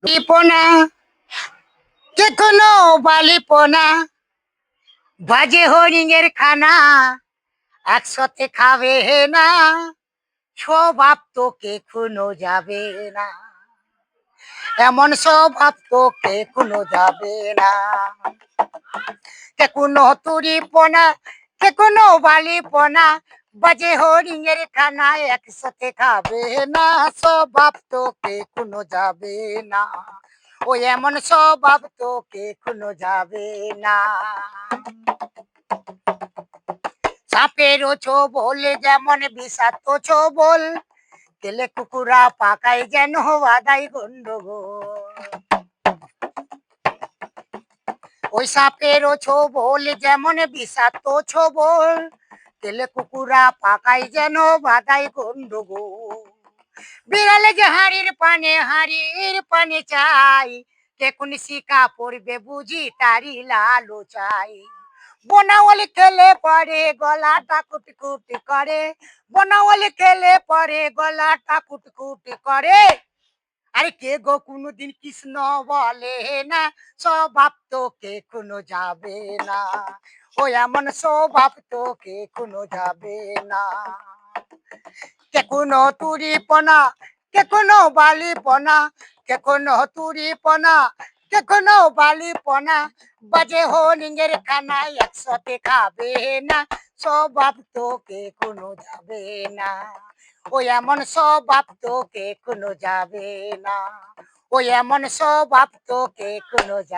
লিপনা যে কোনো বালিপনা বাজে হরিণের খানা একসাথে খাবে না, স্বভাব তোকে খুনো যাবে না, এমন স্বভাব তোকে খুনো যাবে না। কে কোনো তুরিপনা কে কোনো বালিপনা বাজে হরিণের খানা একসাথে খাবে না, স্বভাব তোকে খুনো যাবে না, ও এমন স্বভাব তোকে খুনো যাবে না। সাপেরও ছোবল যেমন বিষাক্ত ছোবল, তেলে কুকুরা পাকায় যেন বাদাই গন্ডগোল। ওই সাপেরও ছোবল যেমন বিষাক্ত ছোবল, তেলে কুকুরা পাকায় যেন বাদাই গন্ডগোল। বিড়ালে যে হাড়ির পানে চাই, কেকুন শিকা পড়বে বুঝি তারি লালো চাই। বনাওয়ালি খেলে পরে গলাটা কুটকুটি করে, বনাওয়ালি খেলে পরে গলাটা কুটকুটি করে। আরে কে গো কোনোদিন কৃষ্ণ বলে না, স্বভাব তোকে কোনো যাবে না, ও এমন স্বভাব তোকে কোনো যাবে না। কে কোনো তুরিপনা কে কোনো বালিপনা, কে কোনো তুরিপনা কে কোনো বালিপনা বাজে হরিণের খানা একসাথে খাবে না, স্বভাব তোকে কোনো যাবে না, ও এমন স্বভাব তোকে কোনো যাবে না, ও এমন স্বভাব তোকে কোনো যাবে